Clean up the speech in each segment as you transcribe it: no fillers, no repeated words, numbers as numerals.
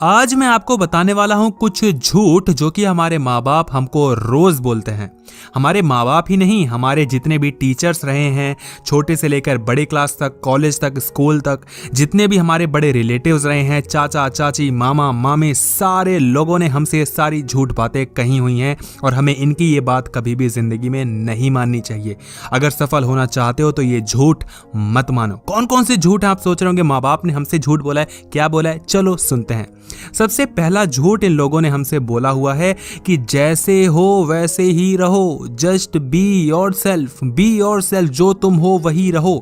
आज मैं आपको बताने वाला हूं कुछ झूठ जो कि हमारे माँ बाप हमको रोज बोलते हैं। हमारे माँ बाप ही नहीं, हमारे जितने भी टीचर्स रहे हैं, छोटे से लेकर बड़े क्लास तक, कॉलेज तक, स्कूल तक, जितने भी हमारे बड़े रिलेटिव्स रहे हैं, चाचा चाची, मामा मामी, सारे लोगों ने हमसे ये सारी झूठ बातें कही हुई हैं और हमें इनकी ये बात कभी भी जिंदगी में नहीं माननी चाहिए। अगर सफल होना चाहते हो तो ये झूठ मत मानो। कौन कौन से झूठ आप सोच रहे होंगे माँ बाप ने हमसे झूठ बोला है, क्या बोला है? चलो सुनते हैं। सबसे पहला झूठ इन लोगों ने हमसे बोला हुआ है कि जैसे हो वैसे ही रहो, जस्ट बी योरसेल्फ, जो तुम हो वही रहो।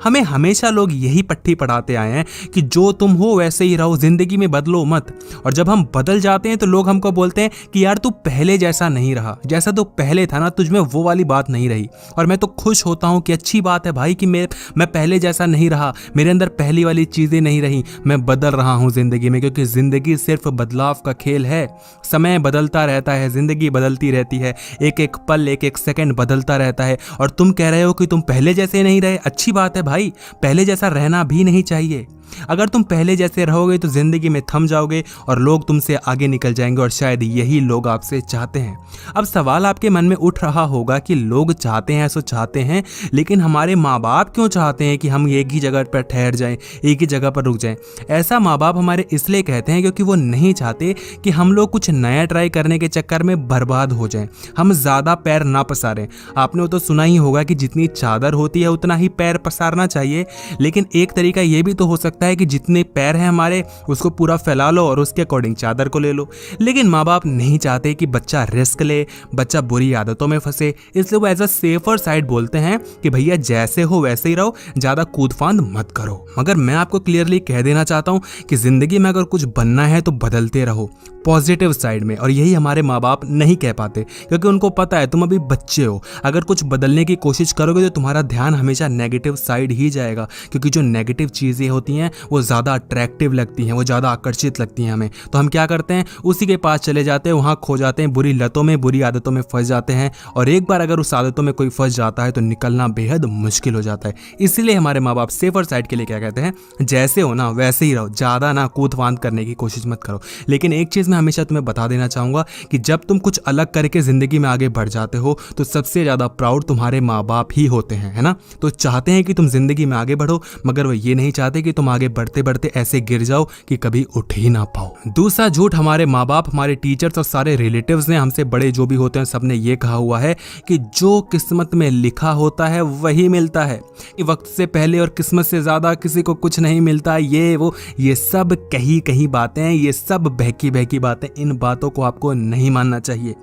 हमें हमेशा लोग यही पट्टी पढ़ाते आए हैं कि जो तुम हो वैसे ही रहो, जिंदगी में बदलो मत। और जब हम बदल जाते हैं तो लोग हमको बोलते हैं कि यार तू पहले जैसा नहीं रहा, जैसा तो पहले था ना, तुझमें वो वाली बात नहीं रही। और मैं तो खुश होता हूं कि अच्छी बात है भाई कि मैं पहले जैसा नहीं रहा, मेरे अंदर पहली वाली चीजें नहीं रही, मैं बदल रहा हूं जिंदगी में, क्योंकि जिंदगी सिर्फ बदलाव का खेल है। समय बदलता रहता है, जिंदगी बदलती रहती है, एक एक पल, एक एक सेकंड बदलता रहता है। और तुम कह रहे हो कि तुम पहले जैसे नहीं रहे, अच्छी बात है भाई, पहले जैसा रहना भी नहीं चाहिए। अगर तुम पहले जैसे रहोगे तो जिंदगी में थम जाओगे और लोग तुमसे आगे निकल जाएंगे, और शायद यही लोग आपसे चाहते हैं। अब सवाल आपके मन में उठ रहा होगा कि लोग चाहते हैं सो चाहते हैं, लेकिन हमारे माँ बाप क्यों चाहते हैं कि हम एक ही जगह पर ठहर जाएं, एक ही जगह पर रुक जाएं? ऐसा माँ बाप हमारे इसलिए कहते हैं क्योंकि वो नहीं चाहते कि हम लोग कुछ नया ट्राई करने के चक्कर में बर्बाद हो जाएं, हम ज्यादा पैर ना पसारें। आपने तो सुना ही होगा कि जितनी चादर होती है उतना ही पैर पसारना चाहिए, लेकिन एक तरीका ये भी तो हो सकता है कि जितने पैर हैं हमारे उसको पूरा फैला लो और उसके अकॉर्डिंग चादर को ले लो। लेकिन माँ बाप नहीं चाहते कि बच्चा रिस्क ले, बच्चा बुरी आदतों में फंसे, इसलिए वो एज अ सेफर साइड बोलते हैं कि भैया जैसे हो वैसे ही रहो, ज्यादा कूद फांद मत करो। मगर मैं आपको क्लियरली कह देना चाहता हूं कि जिंदगी में अगर कुछ बनना है तो बदलते रहो पॉजिटिव साइड में, और यही हमारे माँ बाप नहीं कह पाते क्योंकि उनको पता है तुम अभी बच्चे हो। अगर कुछ बदलने की कोशिश करोगे तो तुम्हारा ध्यान हमेशा नेगेटिव साइड ही जाएगा, क्योंकि जो नेगेटिव चीज़ें होती हैं वो ज़्यादा अट्रैक्टिव लगती हैं, वो ज़्यादा आकर्षित लगती हैं हमें। तो हम क्या करते हैं, उसी के पास चले जाते हैं, वहाँ खो जाते हैं, बुरी लतों में, बुरी आदतों में फंस जाते हैं। और एक बार अगर उस आदतों में कोई फंस जाता है तो निकलना बेहद मुश्किल हो जाता है। इसलिए हमारे माँ बाप सेफर साइड के लिए क्या कहते हैं, जैसे हो ना वैसे ही रहो, ज़्यादा ना कूद फांद करने की कोशिश मत करो। लेकिन एक चीज़ मैं हमेशा तुम्हें बता देना चाहूँगा कि जब तुम कुछ अलग करके ज़िंदगी में आगे बढ़ जाते हो तो सबसे ज़्यादा प्राउड तुम्हारे माँ बाप ही होते हैं, है ना। तो चाहते हैं कि तुम ज़िंदगी में आगे बढ़ो, मगर वो ये नहीं चाहते कि तुम आगे बढ़ते बढ़ते ऐसे गिर जाओ कि कभी उठ ही ना पाओ। दूसरा झूठ हमारे माँ बाप, हमारे टीचर्स और सारे रिलेटिव्स ने, हमसे बड़े जो भी होते हैं, सबने ये कहा हुआ है कि जो किस्मत में लिखा होता है वही मिलता है, कि वक्त से पहले और किस्मत से ज़्यादा किसी को कुछ नहीं मिलता, ये सब कही बातें हैं, ये सब बहकी बहकी बातें। इन बातों को आपको नहीं मानना चाहिए।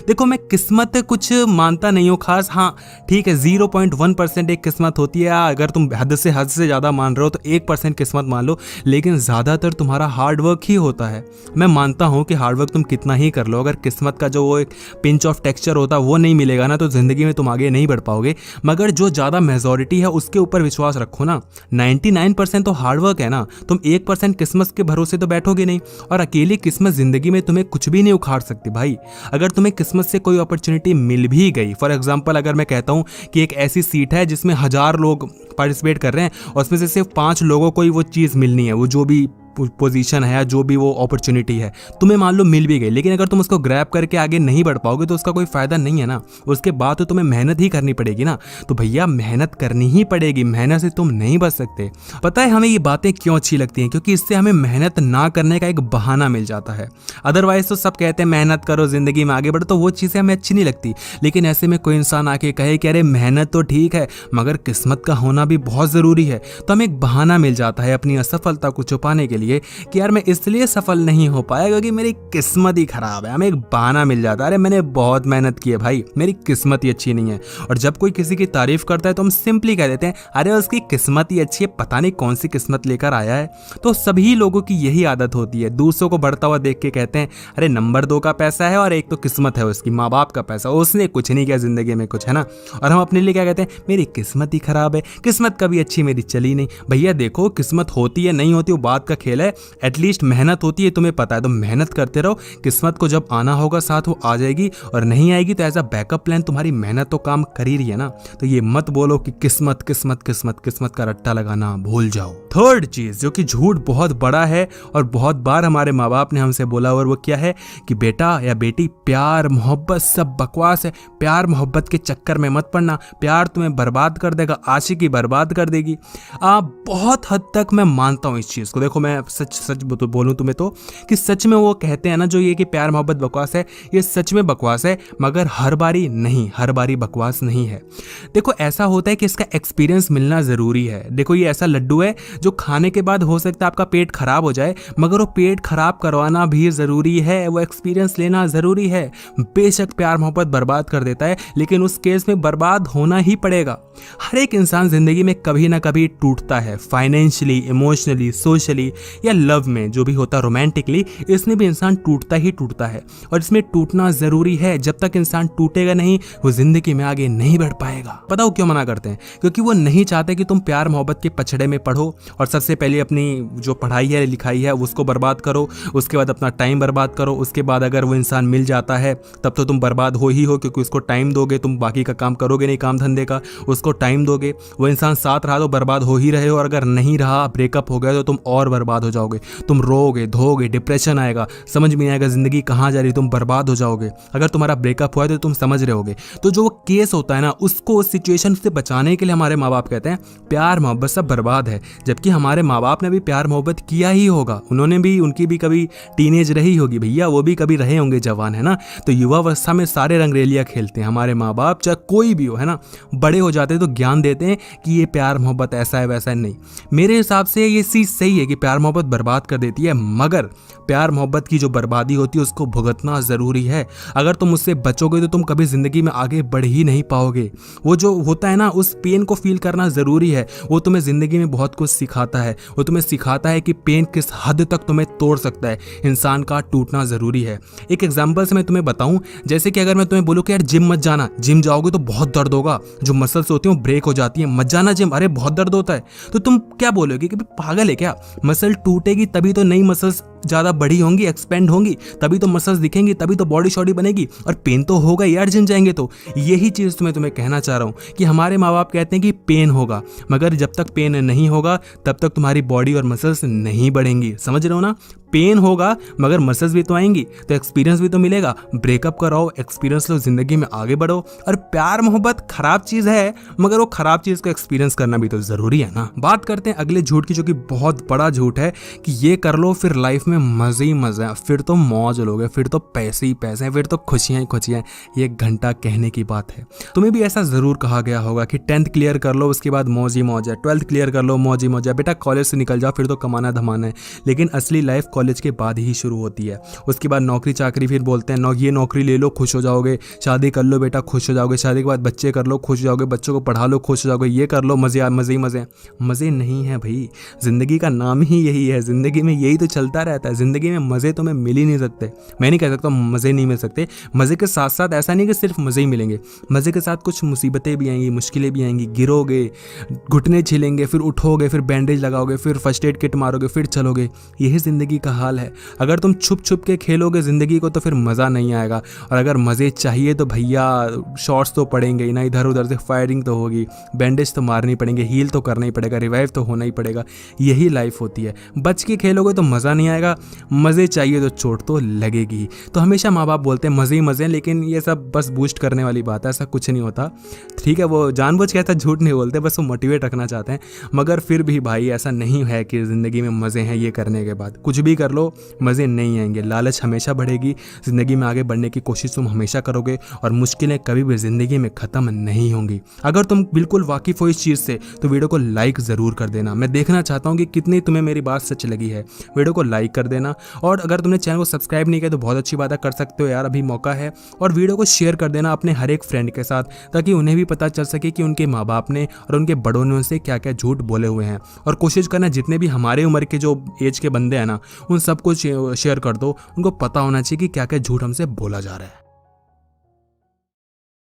देखो, मैं किस्मत कुछ मानता नहीं हूँ खास, हाँ ठीक है 0.1% एक किस्मत होती है। अगर तुम हद से ज़्यादा मान रहे हो तो 1% किस्मत मान लो, लेकिन ज़्यादातर तुम्हारा हार्डवर्क ही होता है। मैं मानता हूँ कि हार्डवर्क तुम कितना ही कर लो, अगर किस्मत का जो वो एक पिंच ऑफ टेक्सचर होता है वो नहीं मिलेगा ना, तो ज़िंदगी में तुम आगे नहीं बढ़ पाओगे। मगर जो ज़्यादा मेजॉरिटी है उसके ऊपर विश्वास रखो ना, 99% तो हार्डवर्क है ना, तुम 1% किस्मत के भरोसे तो बैठोगे नहीं। और अकेली किस्मत ज़िंदगी में तुम्हें कुछ भी नहीं उखाड़ सकती भाई। अगर तुम्हें किस्मत से कोई अपॉर्चुनिटी मिल भी गई, फॉर एग्जांपल अगर मैं कहता हूं कि एक ऐसी सीट है जिसमें 1000 लोग पार्टिसिपेट कर रहे हैं और उसमें से सिर्फ 5 लोगों को ही वो चीज़ मिलनी है, वो जो भी पोजीशन है या जो भी वो अपॉर्चुनिटी है, तुम्हें मान लो मिल भी गई, लेकिन अगर तुम उसको ग्रैब करके आगे नहीं बढ़ पाओगे तो उसका कोई फायदा नहीं है ना। उसके बाद तो तुम्हें मेहनत ही करनी पड़ेगी ना। तो भैया मेहनत करनी ही पड़ेगी, मेहनत से तुम नहीं बच सकते। पता है हमें ये बातें क्यों अच्छी लगती हैं? क्योंकि इससे हमें मेहनत ना करने का एक बहाना मिल जाता है। अदरवाइज तो सब कहते हैं मेहनत करो जिंदगी में आगे बढ़ो, तो वो चीज़ें हमें अच्छी नहीं लगती। लेकिन ऐसे में कोई इंसान आके कहे कि अरे मेहनत तो ठीक है मगर किस्मत का होना भी बहुत ज़रूरी है, तो हमें एक बहाना मिल जाता है अपनी असफलता को छुपाने के लिए कि यार मैं इसलिए सफल नहीं हो पाया क्योंकि मेरी किस्मत ही खराब है। हमें एक बहाना मिल जाता है, अरे मैंने बहुत मेहनत की है भाई, मेरी किस्मत ही अच्छी नहीं है। और जब कोई किसी की तारीफ करता है तो हम सिंपली कह देते हैं अरे उसकी किस्मत ही अच्छी है, पता नहीं कौन सी किस्मत लेकर आया है। तो सभी लोगों की यही आदत होती है, दूसरों को बढ़ता हुआ देख के कहते हैं अरे नंबर 2 का पैसा है और एक तो किस्मत है उसकी, माँ बाप का पैसा, उसने कुछ नहीं किया जिंदगी में कुछ, है ना। और हम अपने लिए क्या कहते हैं, मेरी किस्मत ही खराब है, किस्मत कभी अच्छी मेरी चली नहीं। भैया देखो, किस्मत होती है नहीं होती वो बात का खेल फेल है, एटलीस्ट मेहनत होती है, तुम्हें पता है, तो मेहनत करते रहो। किस्मत को जब आना होगा साथ वो आ जाएगी, और नहीं आएगी तो एज अ बैकअप प्लान तुम्हारी मेहनत तो काम कर ही रही है ना। तो ये मत बोलो कि किस्मत किस्मत किस्मत किस्मत का रट्टा लगाना भूल जाओ। थर्ड चीज जो कि झूठ बहुत बड़ा है और बहुत बार हमारे माँ बाप ने हमसे बोला, और वो क्या है कि बेटा या बेटी, प्यार मोहब्बत सब बकवास है, प्यार मोहब्बत के चक्कर में मत पड़ना, प्यार तुम्हें बर्बाद कर देगा, आशिकी बर्बाद कर देगी। बहुत हद तक मैं मानता हूँ इस चीज को। देखो मैं सच सच बोलूं तुम्हें तो कि सच में वो कहते हैं ना जो ये कि प्यार मोहब्बत बकवास है, ये सच में बकवास है, मगर हर बारी नहीं, हर बारी बकवास नहीं है। देखो ऐसा होता है कि इसका एक्सपीरियंस मिलना जरूरी है। देखो ये ऐसा लड्डू है जो खाने के बाद हो सकता है आपका पेट खराब हो जाए, मगर वो पेट खराब करवाना भी जरूरी है, वो एक्सपीरियंस लेना जरूरी है। बेशक प्यार मोहब्बत बर्बाद कर देता है, लेकिन उस केस में बर्बाद होना ही पड़ेगा। हर एक इंसान जिंदगी में कभी ना कभी टूटता है, फाइनेंशियली, इमोशनली, सोशली या लव में जो भी होता है, रोमांटिकली, इसमें भी इंसान टूटता ही टूटता है, और इसमें टूटना जरूरी है। जब तक इंसान टूटेगा नहीं वो जिंदगी में आगे नहीं बढ़ पाएगा। बताओ क्यों मना करते हैं? क्योंकि वो नहीं चाहते कि तुम प्यार मोहब्बत के पछड़े में पढ़ो और सबसे पहले अपनी जो पढ़ाई है लिखाई है उसको बर्बाद करो, उसके बाद अपना टाइम बर्बाद करो, उसके बाद अगर वो इंसान मिल जाता है तब तो तुम बर्बाद हो ही हो, क्योंकि उसको टाइम दोगे, तुम बाकी का काम करोगे नहीं, काम धंधे का, उसको टाइम दोगे, वो इंसान साथ रहा तो बर्बाद हो ही रहे हो, और अगर नहीं रहा, ब्रेकअप हो गया, तो तुम और बर्बाद हो जाओगे। तुम रोओगे, धोओगे, डिप्रेशन आएगा, समझ में नहीं आएगा जिंदगी कहाँ जा रही, तुम बर्बाद हो जाओगे। अगर तुम्हारा ब्रेकअप हुआ है तो तुम समझ रहे होगे। तो जो केस होता है ना, उसको उस सिचुएशन से बचाने के लिए हमारे माँ बाप कहते हैं प्यार मोहब्बत सब बर्बाद है। जबकि हमारे माँ बाप ने भी प्यार मोहब्बत किया ही होगा, उन्होंने भी, उनकी भी कभी टीनेज रही होगी भैया, वो भी कभी रहे होंगे जवान, है ना। तो युवावस्था में सारे रंगरेलियां खेलते हैं हमारे माँ बाप, चाहे कोई भी हो, है ना। बड़े हो जाते हैं तो ज्ञान देते हैं कि ये प्यार मोहब्बत ऐसा है वैसा है। नहीं, मेरे हिसाब से ये चीज सही है कि प्यार मोहब्बत बर्बाद कर देती है, मगर प्यार मोहब्बत की जो बर्बादी होती है उसको भुगतना जरूरी है। अगर तुम उससे बचोगे तो तुम कभी जिंदगी में आगे बढ़ ही नहीं पाओगे। वो जो होता है ना, उस पेन को फील करना जरूरी है। वो तुम्हें जिंदगी में बहुत कुछ सिखाता है। वो तुम्हें सिखाता है कि पेन किस हद तक तुम्हें तोड़ सकता है। इंसान का टूटना जरूरी है। एक एग्जाम्पल से मैं तुम्हें बताऊं, जैसे कि अगर मैं तुम्हें बोलूं कि यार जिम मत जाना, जिम जाओगे तो बहुत दर्द होगा, जो मसल्स होती हैं वो ब्रेक हो जाती है, मत जाना जिम, अरे बहुत दर्द होता है, तो तुम क्या बोलोगे कि पागल है क्या? मसल टूटेगी तभी तो नई मसल्स ज्यादा बड़ी होंगी, एक्सपेंड होंगी, तभी तो मसल्स दिखेंगी, तभी तो बॉडी शॉडी बनेगी, और पेन तो होगा यार जिम जाएंगे तो। यही चीज तुम्हें कहना चाह रहा हूं कि हमारे माँ बाप कहते हैं कि पेन होगा, मगर जब तक पेन नहीं होगा तब तक तुम्हारी बॉडी और मसल्स नहीं बढ़ेंगी। समझ रहे हो ना? पेन होगा मगर मसल्स भी तो आएंगी, तो एक्सपीरियंस भी तो मिलेगा। ब्रेकअप कराओ, एक्सपीरियंस लो, जिंदगी में आगे बढ़ो। और प्यार मोहब्बत खराब चीज है, मगर वो खराब चीज को एक्सपीरियंस करना भी तो जरूरी है ना। बात करते हैं अगले झूठ की, जो कि बहुत बड़ा झूठ है कि ये कर लो फिर लाइफ में मजे ही मजे हैं, फिर तो मौज लोगे, फिर तो पैसे ही पैसे हैं, फिर तो खुशियां ही खुशियां। ये घंटा कहने की बात है। तुम्हें भी ऐसा जरूर कहा गया होगा कि 10th क्लियर कर लो उसके बाद मौज ही मौज है, 12th क्लियर कर लो मौज ही मौज है, बेटा कॉलेज से निकल जाओ फिर तो कमाना धमाना है। लेकिन असली लाइफ कॉलेज के बाद ही शुरू होती है। उसके बाद नौकरी चाकरी, फिर बोलते हैं ये नौकरी ले लो खुश हो जाओगे, शादी कर लो बेटा खुश हो जाओगे, शादी के बाद बच्चे कर लो खुश हो जाओगे, बच्चों को पढ़ा लो खुश हो जाओगे, ये कर लो मजे मजे ही मजे। मजे नहीं है भाई, जिंदगी का नाम ही यही है, जिंदगी में यही तो चलता रहता है। जिंदगी में मजे तुम्हें मिल ही नहीं सकते। मैं नहीं कह सकता मजे नहीं मिल सकते, मजे के साथ साथ ऐसा नहीं कि सिर्फ मजे ही मिलेंगे, मजे के साथ कुछ मुसीबतें भी आएंगी, मुश्किलें भी आएंगी, गिरोगे, घुटने छिलेंगे, फिर उठोगे, फिर बैंडेज लगाओगे, फिर फर्स्ट एड किट मारोगे, फिर चलोगे। यही जिंदगी का हाल है। अगर तुम छुप छुप के खेलोगे जिंदगी को तो फिर मज़ा नहीं आएगा, और अगर मज़े चाहिए तो भैया शॉट्स तो पड़ेंगे ही ना, इधर उधर से फायरिंग तो होगी, बैंडेज तो मारनी पड़ेंगे, हील तो करना ही पड़ेगा, रिवाइव तो होना ही पड़ेगा। यही लाइफ होती है। बच के खेलोगे तो मज़ा नहीं आएगा, मज़े चाहिए तो चोट तो लगेगी। तो हमेशा माँ बाप बोलते हैं मज़े ही मज़े, लेकिन ये सब बस बूस्ट करने वाली बात है, ऐसा कुछ नहीं होता। ठीक है, वो जानबूझ के ऐसा झूठ नहीं बोलते, बस वो मोटिवेट रखना चाहते हैं। मगर फिर भी भाई ऐसा नहीं है कि ज़िंदगी में मज़े हैं ये करने के बाद। कुछ भी कर लो मज़े नहीं आएंगे, लालच हमेशा बढ़ेगी, ज़िंदगी में आगे बढ़ने की कोशिश तुम हमेशा करोगे, और मुश्किलें कभी भी ज़िंदगी में ख़त्म नहीं होंगी। अगर तुम बिल्कुल वाकिफ़ हो इस चीज़ से तो वीडियो को लाइक ज़रूर कर देना। मैं देखना चाहता हूँ कि कितनी तुम्हें मेरी बात सच लगी है। वीडियो को लाइक कर देना, और अगर तुमने चैनल को सब्सक्राइब नहीं किया तो बहुत अच्छी बात है, कर सकते हो यार, अभी मौका है। और वीडियो को शेयर कर देना अपने हर एक फ्रेंड के साथ, ताकि उन्हें भी पता चल सके कि उनके माँ बाप ने और उनके बड़ों ने उनसे क्या क्या झूठ बोले हुए हैं। और कोशिश करना जितने भी हमारे उम्र के जो एज के बंदे हैं ना, उन सबको शेयर कर दो, उनको पता होना चाहिए कि क्या क्या झूठ हमसे बोला जा रहा है।